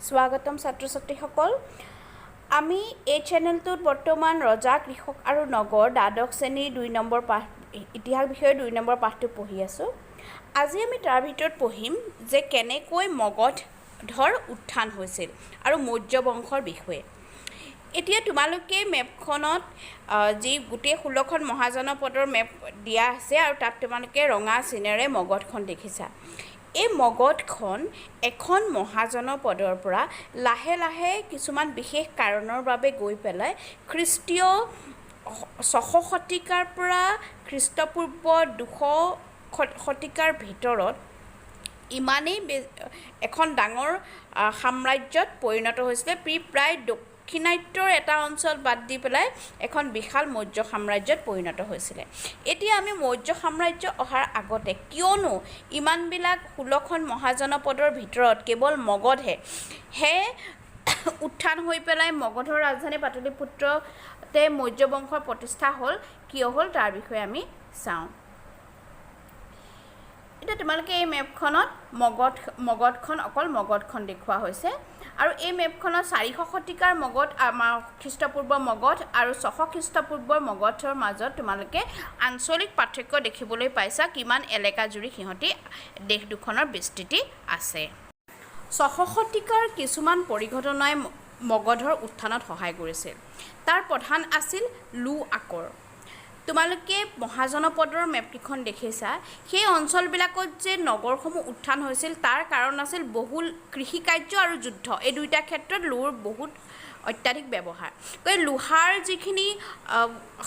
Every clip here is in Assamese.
স্বাগতম ছাত্ৰ ছাত্ৰীসকল আমি এই চেনেলটোত বৰ্তমান ৰজা কৃষক আৰু নগৰ দ্বাদশ শ্ৰেণীৰ 2 নম্বৰ পাঠ ইতিহাস বিষয়ৰ 2 নম্বৰ পাঠটো পঢ়ি আছো আজি আমি তাৰ ভিতৰত পঢ়িম যে কেনেকৈ মগধৰ উত্থান হৈছিল আৰু মৌৰ্য বংশৰ বিষয়ে এতিয়া তোমালোকে মেপখনত যি গোটেই 16খন মহাজনপদৰ মেপ দিয়া আছে আৰু তাত তোমালোকে ৰঙা চিনেৰে মগধখন দেখিছা এই মগধখন এখন মহাজনপদৰ পৰা লাহে লাহে কিছুমান বিশেষ কাৰণৰ বাবে গৈ পেলাই খ্ৰীষ্টীয় 600 শতিকাৰ পৰা খ্ৰীষ্টপূৰ্ব 200 শতিকাৰ ভিতৰত ইমানেই এখন ডাঙৰ সাম্ৰাজ্যত পৰিণত হৈছিল প্ৰায় দক্ষিণাত্যৰ এটা অঞ্চল বাদ দি পেলাই এখন বিশাল মৌৰ্য সাম্ৰাজ্যত পৰিণত হৈছিল এতিয়া আমি মৌৰ্য সাম্ৰাজ্য অহাৰ আগতে কিয়নো ইমানবিলাক 16খন মহাজনপদৰ ভিতৰত কেৱল মগধে উত্থান হৈ পেলাই মগধৰ ৰাজধানী পাটলিপুত্ৰতে মৌৰ্য বংশৰ প্ৰতিষ্ঠা হ'ল কিয় হ'ল তাৰ বিষয়ে আমি চাওঁ এটা তোমালোকে এই মেপখনত মগধখন অকল মগধখন দেখুৱা হৈছে আৰু এই মেপখনত 400 শতিকাৰ মগধ আমাৰ খ্ৰীষ্টপূৰ্ব মগধ আৰু 600 খ্ৰীষ্টপূৰ্বৰ মগধৰ মাজত তোমালোকে আঞ্চলিক পাৰ্থক্য দেখিবলৈ পাইছা কিমান এলেকা জুৰি সিহঁতি দেশ দুখনৰ বিস্তৃতি আছে 600 শতিকাৰ কিছুমান পৰিঘটনাই মগধৰ উত্থানত সহায় কৰিছিল তাৰ প্ৰধান আছিল লু আকৰ তোমালোকে মহাজনপদৰ মেপকিখন দেখিছা সেই অঞ্চলবিলাকত যে নগৰসমূহ উত্থান হৈছিল তাৰ কাৰণ আছিল বহুল কৃষি কাৰ্য আৰু যুদ্ধ এই দুইটা ক্ষেত্ৰত লুৰ বহুত অত্যাধিক ব্যৱহাৰ গৈ লোহাৰ যিখিনি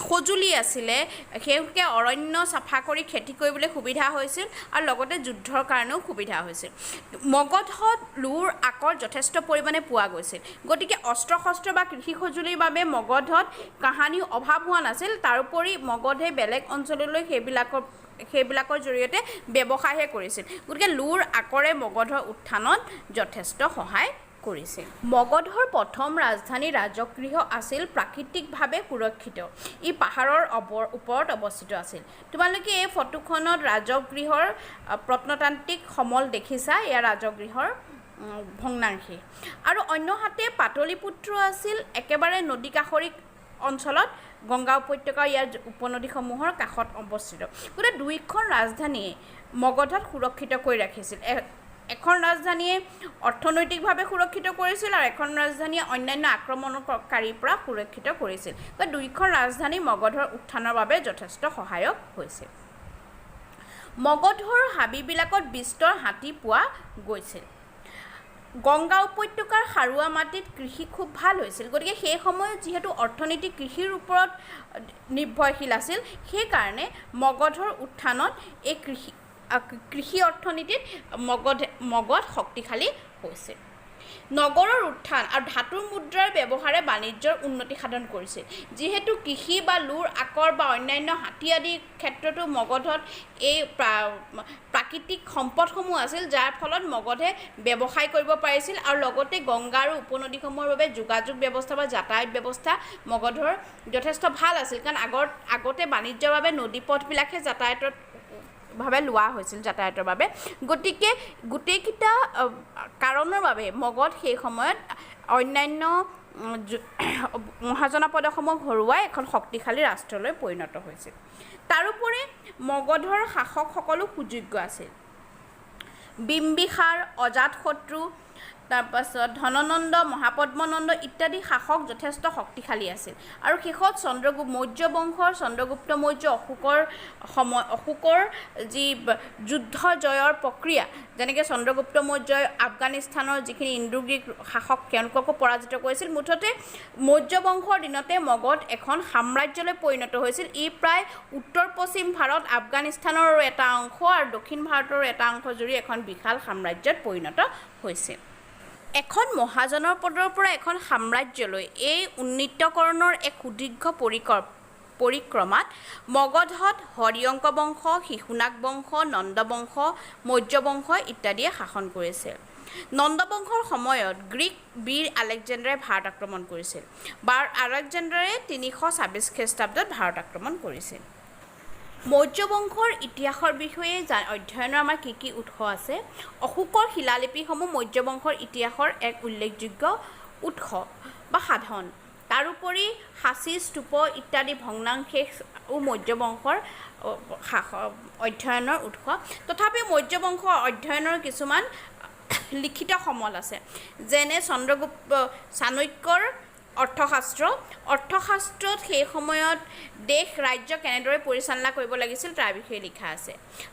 সজুলি আছিলে সেইকে অৰণ্য চাফা কৰি খেতি কৰিবলৈ সুবিধা হৈছিল আৰু লগতে যুদ্ধৰ কাৰণেও সুবিধা হৈছিল মগধত লুৰ আকৰ যথেষ্ট পৰিমাণে পোৱা গৈছিল গতিকে অস্ত্ৰ শস্ত্ৰ বা কৃষি সজুলিৰ বাবে মগধত কাহানি অভাৱ হোৱা নাছিল তাৰোপৰি মগধে বেলেগ অঞ্চললৈ সেইবিলাকৰ জৰিয়তে ব্যৱসায়হে কৰিছিল গতিকে লুৰ আকৰে মগধৰ উত্থানত যথেষ্ট সহায় কৰিছিল মগধৰ প্ৰথম ৰাজধানী ৰাজগৃহ আছিল প্ৰাকৃতিকভাৱে সুৰক্ষিত ই পাহাৰৰ ওপৰত অৱস্থিত আছিল তোমালোকে এই ফটোখনত ৰাজগৃহৰ প্ৰত্নতান্ত্ৰিক সমল দেখিছা এয়া ৰাজগৃহৰ ভগ্নাংশী আৰু অন্যহাতে পাটলিপুত্ৰ আছিল একেবাৰে নদী কাষৰী অঞ্চলত গংগা উপত্যকা ইয়াৰ উপনদীসমূহৰ কাষত অৱস্থিত গতিকে দুইখন ৰাজধানীয়ে মগধক সুৰক্ষিত কৰি ৰাখিছিল এখন ৰাজধানীয়ে অৰ্থনৈতিকভাৱে সুৰক্ষিত কৰিছিল আৰু এখন ৰাজধানীয়ে অন্যান্য আক্ৰমণকাৰীৰ পৰা সুৰক্ষিত কৰিছিল গতিকে দুইখন ৰাজধানী মগধৰ উত্থানৰ বাবে যথেষ্ট সহায়ক হৈছিল মগধৰ হাবিবিলাকত বিস্তৰ হাতী পোৱা গৈছিল গংগা উপত্যকাৰ সাৰুৱা মাটিত কৃষি খুব ভাল হৈছিল গতিকে সেই সময়ত যিহেতু অৰ্থনীতি কৃষিৰ ওপৰত নিৰ্ভৰশীল আছিল সেইকাৰণে মগধৰ উত্থানত এই কৃষি অৰ্থনীতিত মগধ শক্তিশালী হৈছিল নগৰৰ উত্থান আৰু ধাতুৰ মুদ্ৰাৰ ব্যৱহাৰে বাণিজ্যৰ উন্নতি সাধন কৰিছিল যিহেতু কৃষি বা লুৰ আকৰ বা অন্যান্য হাতী আদিৰ ক্ষেত্ৰতো মগধত এই প্ৰাকৃতিক সম্পদসমূহ আছিল যাৰ ফলত মগধে ব্যৱসায় কৰিব পাৰিছিল আৰু লগতে গংগা আৰু উপনদীসমূহৰ বাবে যোগাযোগ ব্যৱস্থা বা যাতায়াত ব্যৱস্থা মগধৰ যথেষ্ট ভাল আছিল কাৰণ আগতে বাণিজ্যৰ বাবে নদীপথবিলাকহে যাতায়াতৰ ভাৱে লোৱা হৈছিল যাতায়াতৰ বাবে গতিকে গোটেইকেইটা কাৰণৰ বাবে মগধ সেই সময়ত অন্যান্য মহাজনপদসমূহ হৰুৱাই এখন শক্তিশালী ৰাষ্ট্ৰলৈ পৰিণত হৈছিল তাৰোপৰি মগধৰ শাসকসকলো সুযোগ্য আছিল বিম্বিসাৰ অজাতশত্ৰু তাৰপাছত ধননন্দ মহাপদ্মনন্দ ইত্যাদি শাসক যথেষ্ট শক্তিশালী আছিল আৰু শেষত মৌৰ্য বংশৰ চন্দ্ৰগুপ্ত মৌৰ্য অশোকৰ যি যুদ্ধ জয়ৰ প্ৰক্ৰিয়া যেনেকৈ চন্দ্ৰগুপ্ত মৌৰ্যই আফগানিস্তানৰ যিখিনি ইণ্ডোগ্ৰীক শাসক তেওঁলোককো পৰাজিত কৰিছিল মুঠতে মৌৰ্য বংশৰ দিনতে মগধ এখন সাম্ৰাজ্যলৈ পৰিণত হৈছিল ই প্ৰায় উত্তৰ পশ্চিম ভাৰত আফগানিস্তানৰ এটা অংশ আৰু দক্ষিণ ভাৰতৰ এটা অংশ জুৰি এখন বিশাল সাম্ৰাজ্যত পৰিণত হৈছিল এখন মহাজনপদৰ পৰা এখন সাম্ৰাজ্যলৈ এই উন্নীতকৰণৰ এক সুদীৰ্ঘ পৰিক্ৰমাত মগধত হৰিয়ংক বংশ শিশুনাগ বংশ নন্দ বংশ মৌৰ্য বংশ ইত্যাদিয়ে শাসন কৰিছিল নন্দ বংশৰ সময়ত গ্ৰীক বীৰ আলেকজেণ্ডাৰে ভাৰত আক্ৰমণ কৰিছিল আলেকজেণ্ডাৰে 326 খ্ৰীষ্টাব্দত ভাৰত আক্ৰমণ কৰিছিল মৌৰ্য বংশৰ ইতিহাসৰ বিষয়ে অধ্যয়নৰ আমাৰ কি উৎস আছে অশোকৰ শিলালিপিসমূহ মৌৰ্য বংশৰ ইতিহাসৰ এক উল্লেখযোগ্য উৎস বা সাধন তাৰোপৰি সাঁচি স্তূপ ইত্যাদি ভগ্নাংশেও মৌৰ্য বংশৰ অধ্যয়নৰ উৎস তথাপি মৌৰ্য বংশৰ অধ্যয়নৰ কিছুমান লিখিত সমল আছে যেনে চন্দ্ৰগুপ্ত চাণক্যৰ অৰ্থশাস্ত্ৰত সেই সময়ত দেশ ৰাজ্য কেনেদৰে পৰিচালনা কৰিব লাগিছিল তাৰ বিষয়ে লিখা আছে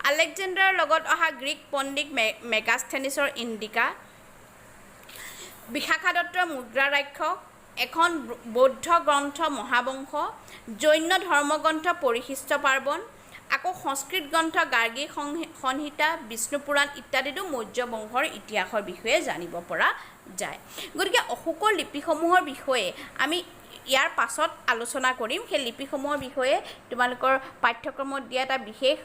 আলেকজেণ্ডাৰৰ লগত অহা গ্ৰীক পণ্ডিত মেগাস্থেনিছৰ ইণ্ডিকা বিশাখা দত্তৰ মুদ্ৰা ৰাক্ষস এখন বৌদ্ধ গ্ৰন্থ মহাবংশ জৈন ধৰ্মগ্ৰন্থ পৰিশিষ্ট পাৰ্বণ আকৌ সংস্কৃত গ্ৰন্থ গাৰ্গী সংহিতা বিষ্ণু পুৰাণ ইত্যাদিতো মৌৰ্য বংশৰ ইতিহাসৰ বিষয়ে জানিব পৰা যায় গতিকে অশোকৰ লিপিসমূহৰ বিষয়ে আমি ইয়াৰ পাছত আলোচনা কৰিম সেই লিপিসমূহৰ বিষয়ে তোমালোকৰ পাঠ্যক্ৰমত দিয়া এটা বিশেষ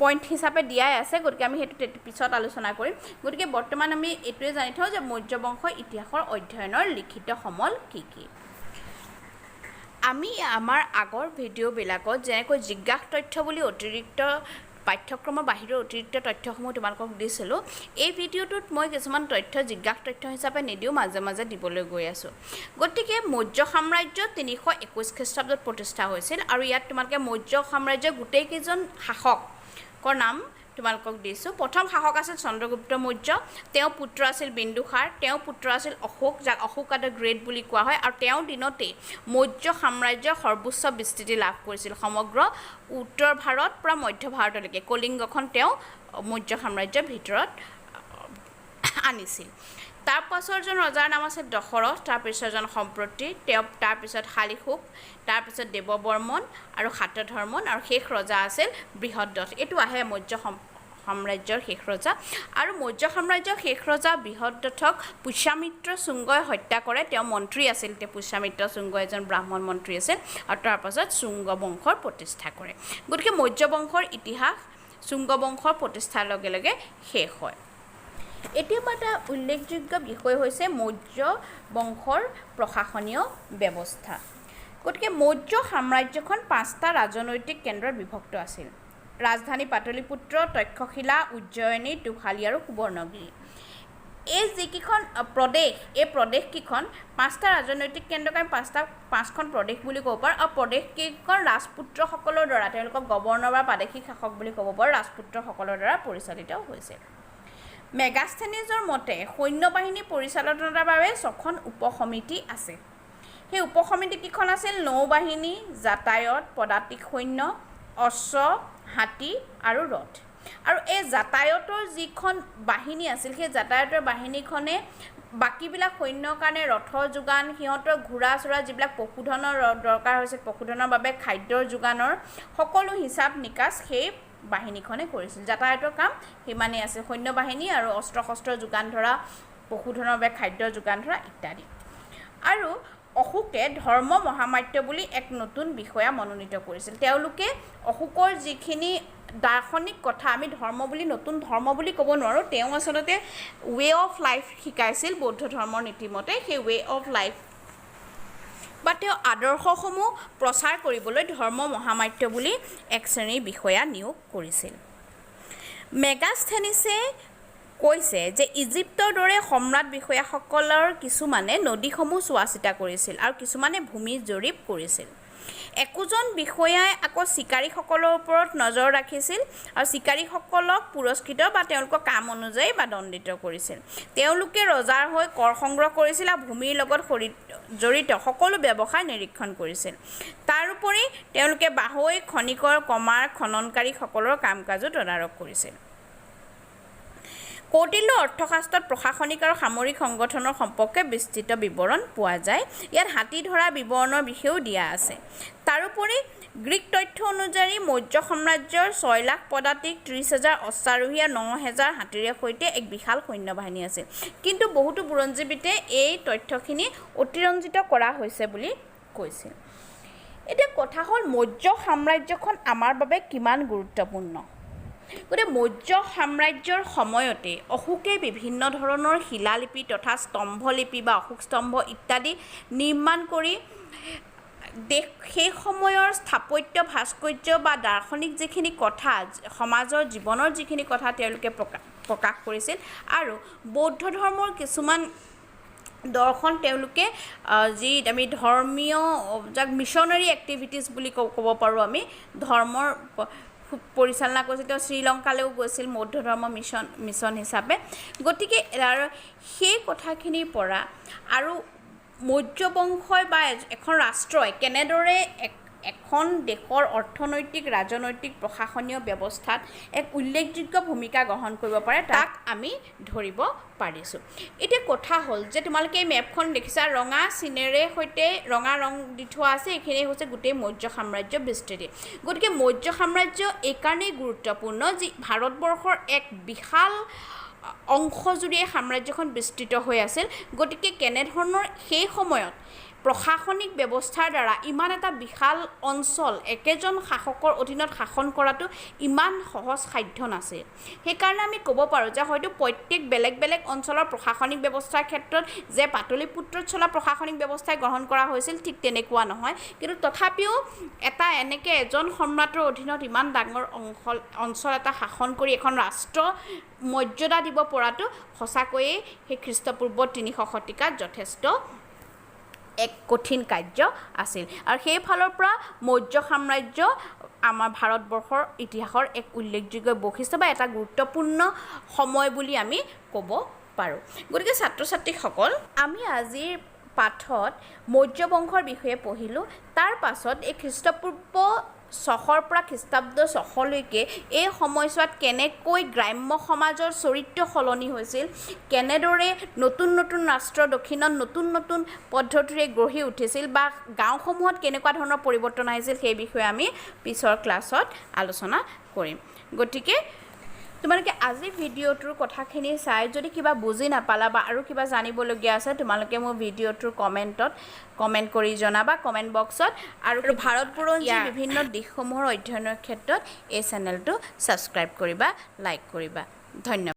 পইণ্ট হিচাপে দিয়াই আছে গতিকে আমি সেইটো পিছত আলোচনা কৰিম গতিকে বৰ্তমান আমি এইটোৱে জানি থওঁ যে মৌৰ্য বংশৰ ইতিহাসৰ অধ্যয়নৰ লিখিত সমল কি আমি আমাৰ আগৰ ভিডিঅ'বিলাকত যেনেকৈ জিজ্ঞাস তথ্য বুলি অতিৰিক্ত পাঠ্যক্ৰমৰ বাহিৰৰ অতিৰিক্ত তথ্যসমূহ তোমালোকক দিছিলোঁ এই ভিডিঅ'টোত মই কিছুমান তথ্য জিজ্ঞাস তথ্য হিচাপে নিদিও মাজে মাজে দিবলৈ গৈ আছোঁ গতিকে মৌৰ্য সাম্ৰাজ্য 321 খ্ৰীষ্টাব্দত প্ৰতিষ্ঠা হৈছিল আৰু ইয়াত তোমালোকে মৌৰ্য সাম্ৰাজ্যৰ গোটেইকেইজন শাসকৰ নাম তোমালোকক দিছোঁ প্ৰথম শাসক আছিল চন্দ্ৰগুপ্ত মৌৰ্য তেওঁ পুত্ৰ আছিল বিন্দুসাৰ তেওঁ পুত্ৰ আছিল অশোক যাক অশোক দ্য গ্ৰেট বুলি কোৱা হয় আৰু তেওঁৰ দিনতেই মৌৰ্য সাম্ৰাজ্যৰ সৰ্বোচ্চ বিস্তৃতি লাভ কৰিছিল সমগ্ৰ উত্তৰ ভাৰত পৰা মধ্য ভাৰতলৈকে কলিংগখন তেওঁ মৌৰ্য সাম্ৰাজ্যৰ ভিতৰত আনিছিল তাৰ পাছৰজন ৰজাৰ নাম আছিল দশৰথ তাৰ পিছৰজন সম্প্ৰতি তেওঁ তাৰ পিছত শালিশোক তাৰ পিছত দেৱবৰ্মন আৰু শাতধৰ্মন আৰু শেষ ৰজা আছিল বৃহদ্ৰথ এইটো আহে মৌৰ্য সাম্ৰাজ্যৰ শেষ ৰজা আৰু মৌৰ্য সাম্ৰাজ্যৰ শেষ ৰজা বৃহদ্ৰথক পুষ্যামিত্ৰ শুংগই হত্যা কৰে তেওঁ মন্ত্ৰী আছিল তেওঁ পুষ্যামিত্ৰ শুংগ এজন ব্ৰাহ্মণ মন্ত্ৰী আছিল আৰু তাৰ পাছত শুংগ বংশৰ প্ৰতিষ্ঠা কৰে গতিকে মৌৰ্য বংশৰ ইতিহাস শুংগ বংশৰ প্ৰতিষ্ঠাৰ লগে লগে শেষ হয় এতিয়া এটা উল্লেখযোগ্য বিষয় হৈছে মৌৰ্য বংশৰ প্ৰশাসনীয় ব্যৱস্থা গতিকে মৌৰ্য সাম্ৰাজ্যখন 5টা ৰাজনৈতিক কেন্দ্ৰত বিভক্ত আছিল ৰাজধানী পাটলিপুত্ৰ তক্ষশিলা উজ্জয়িনী তুশালী আৰু সুবৰ্ণগিৰি এই যিকেইখন প্ৰদেশ এই প্ৰদেশকেইখন 5টা ৰাজনৈতিক কেন্দ্ৰক আমি 5খন প্ৰদেশ বুলি ক'ব পাৰোঁ আৰু প্ৰদেশকেইখন ৰাজপুত্ৰসকলৰ দ্বাৰা তেওঁলোকক গৱৰ্ণৰ বা প্ৰাদেশিক শাসক বুলি ক'ব পাৰোঁ ৰাজপুত্ৰসকলৰ দ্বাৰা পৰিচালিত হৈছিল মেগাস্থেনিছৰ মতে সৈন্যবাহিনী পৰিচালনাৰ বাবে 6খন উপসমিতি আছে সেই উপসমিতিকেইখন আছিল নৌবাহিনী যাতায়ত পদাতিক সৈন্য অশ্ব হাতী আৰু ৰথ আৰু এই যাতায়তৰ যিখন বাহিনী আছিল সেই যাতায়তৰ বাহিনীখনে বাকীবিলাক সৈন্যৰ কাৰণে ৰথৰ যোগান সিহঁতৰ ঘোঁৰা চোৰা যিবিলাক পশুধনৰ দৰকাৰ হৈছে পশুধনৰ বাবে খাদ্যৰ যোগানৰ সকলো হিচাপ নিকাচ সেই বাহিনীখনে কৰিছিল যাতায়তৰ কাম সিমানেই আছিল সৈন্য বাহিনী আৰু অস্ত্ৰ শস্ত্ৰ যোগান ধৰা পশুধনৰ বাবে খাদ্য যোগান ধৰা ইত্যাদি আৰু অশোকে ধৰ্ম মহামাত্য বুলি এক নতুন বিষয়া মনোনীত কৰিছিল তেওঁলোকে অশোকৰ যিখিনি দাৰ্শনিক কথা আমি ধৰ্ম বুলি নতুন ধৰ্ম বুলি ক'ব নোৱাৰোঁ তেওঁ আচলতে ৱে অফ লাইফ শিকাইছিল বৌদ্ধ ধৰ্মৰ নীতিমতে সেই ৱে অফ লাইফ বা তেওঁ আদৰ্শসমূহ প্ৰচাৰ কৰিবলৈ ধৰ্ম মহামাত্য বুলি এক শ্ৰেণীৰ বিষয়া নিয়োগ কৰিছিল মেগাস্থেনিছে কৈছে যে ইজিপ্তৰ দৰে সম্ৰাট বিষয়াসকলৰ কিছুমানে নদীসমূহ চোৱা চিতা কৰিছিল আৰু কিছুমানে ভূমি জৰীপ কৰিছিল একোজন বিষয়াই আকৌ চিকাৰীসকলৰ ওপৰত নজৰ ৰাখিছিল আৰু চিকাৰীসকলক পুৰস্কৃত বা তেওঁলোকৰ কাম অনুযায়ী বা দণ্ডিত কৰিছিল তেওঁলোকে ৰজাৰ হৈ কৰ সংগ্ৰহ কৰিছিল আৰু ভূমিৰ লগত জড়িত সকলো ব্যৱসায় নিৰীক্ষণ কৰিছিল তাৰোপৰি তেওঁলোকে বাহৈ খনিকৰ কমাৰ খননকাৰীসকলৰ কাম কাজো তদাৰক কৰিছিল কৌটিল্য অৰ্থশাস্ত্ৰত প্ৰশাসনিক আৰু সামৰিক সংগঠনৰ সম্পৰ্কে বিস্তৃত বিৱৰণ পোৱা যায় ইয়াত হাতী ধৰা বিৱৰণৰ বিষয়েও দিয়া আছে তাৰোপৰি গ্ৰীক তথ্য অনুযায়ী মৌৰ্য সাম্ৰাজ্যৰ 6 লাখ পদাতিক 30,000 অশ্বাৰোহী আৰু 9,000 হাতীৰে সৈতে এক বিশাল সৈন্যবাহিনী আছিল কিন্তু বহুতো বুৰঞ্জীবিদে এই তথ্যখিনি অতিৰঞ্জিত কৰা হৈছে বুলি কৈছিল এতিয়া কথা হ'ল মৌৰ্য সাম্ৰাজ্যখন আমাৰ বাবে কিমান গুৰুত্বপূৰ্ণ গতিকে মৌৰ্য সাম্ৰাজ্যৰ সময়তে অশোকে বিভিন্ন ধৰণৰ শিলালিপি তথা স্তম্ভলিপি বা অশোক স্তম্ভ ইত্যাদি নিৰ্মাণ কৰি সেই সময়ৰ স্থাপত্য ভাস্কৰ্য বা দাৰ্শনিক যিখিনি কথা সমাজৰ জীৱনৰ যিখিনি কথা তেওঁলোকে প্ৰকাশ কৰিছিল আৰু বৌদ্ধ ধৰ্মৰ কিছুমান দৰ্শন তেওঁলোকে যি আমি ধৰ্মীয় যাক মিছনাৰী এক্টিভিটিজ বুলি ক'ব পাৰোঁ আমি ধৰ্মৰ পৰিচালনা কৰিছিল তেওঁ শ্ৰীলংকালৈও গৈছিল বৌদ্ধ ধৰ্ম মিছন হিচাপে গতিকে সেই কথাখিনিৰ পৰা আৰু মৌৰ্য বংশই বা এখন ৰাষ্ট্ৰই কেনেদৰে এখন দেশৰ অৰ্থনৈতিক ৰাজনৈতিক প্ৰশাসনীয় ব্যৱস্থাত এক উল্লেখযোগ্য ভূমিকা গ্ৰহণ কৰিব পাৰে তাক আমি ধৰিব পাৰিছোঁ এতিয়া কথা হ'ল যে তোমালোকে এই মেপখন দেখিছা ৰঙা চিনেৰে সৈতে ৰঙা ৰং দি থোৱা আছে এইখিনি হৈছে গোটেই মৌৰ্য সাম্ৰাজ্য বিস্তৃতি গতিকে মৌৰ্য সাম্ৰাজ্য এইকাৰণেই গুৰুত্বপূৰ্ণ যি ভাৰতবৰ্ষৰ এক বিশাল অংশজুৰি এই সাম্ৰাজ্যখন বিস্তৃত হৈ আছিল গতিকে কেনেধৰণৰ সেই সময়ত প্ৰশাসনিক ব্যৱস্থাৰ দ্বাৰা ইমান এটা বিশাল অঞ্চল একেজন শাসকৰ অধীনত শাসন কৰাটো ইমান সহজ সাধ্য নাছিল সেইকাৰণে আমি ক'ব পাৰোঁ যে হয়তো প্ৰত্যেক বেলেগ বেলেগ অঞ্চলৰ প্ৰশাসনিক ব্যৱস্থাৰ ক্ষেত্ৰত যে পাটলিপুত্ৰত চলা প্ৰশাসনিক ব্যৱস্থাই গ্ৰহণ কৰা হৈছিল ঠিক তেনেকুৱা নহয় কিন্তু তথাপিও এটা এনেকৈ এজন সম্ৰাটৰ অধীনত ইমান ডাঙৰ অঞ্চল এটা শাসন কৰি এখন ৰাষ্ট্ৰ মৰ্যাদা দিব পৰাটো সঁচাকৈয়ে সেই খ্ৰীষ্টপূৰ্ব 300 শতিকাত যথেষ্ট এক কঠিন কাৰ্য আছিল আৰু সেই ফালৰ পৰা মৌৰ্য সাম্ৰাজ্য আমাৰ ভাৰতবৰ্ষৰ ইতিহাসৰ এক উল্লেখযোগ্য বৈশিষ্ট্য বা এটা গুৰুত্বপূৰ্ণ সময় বুলি আমি ক'ব পাৰোঁ গতিকে ছাত্ৰ ছাত্ৰীসকল আমি আজিৰ পাঠত মৌৰ্য বংশৰ বিষয়ে পঢ়িলোঁ তাৰ পাছত এই খ্ৰীষ্টপূৰ্ব 600 পৰা খ্ৰীষ্টাব্দ 600লৈকে এই সময়ছোৱাত কেনেকৈ গ্ৰাম্য সমাজৰ চৰিত্ৰ সলনি হৈছিল কেনেদৰে নতুন নতুন ৰাষ্ট্ৰ দক্ষিণত নতুন নতুন পদ্ধতিৰে গঢ়ি উঠিছিল বা গাঁওসমূহত কেনেকুৱা ধৰণৰ পৰিৱৰ্তন আহিছিল সেই বিষয়ে আমি পিছৰ ক্লাছত আলোচনা কৰিম গতিকে তোমালোকে আজি ভিডিঅ'টোৰ কথাখিনি চাই যদি কিবা বুজি নাপালা বা আৰু কিবা জানিবলগীয়া আছে তোমালোকে মোৰ ভিডিঅ'টোৰ কমেণ্ট কৰি জনাবা কমেণ্ট বক্সত আৰু ভাৰত বুৰঞ্জী বিভিন্ন দিশসমূহৰ অধ্যয়নৰ ক্ষেত্ৰত এই চেনেলটো ছাবস্ক্ৰাইব কৰিবা লাইক কৰিবা ধন্যবাদ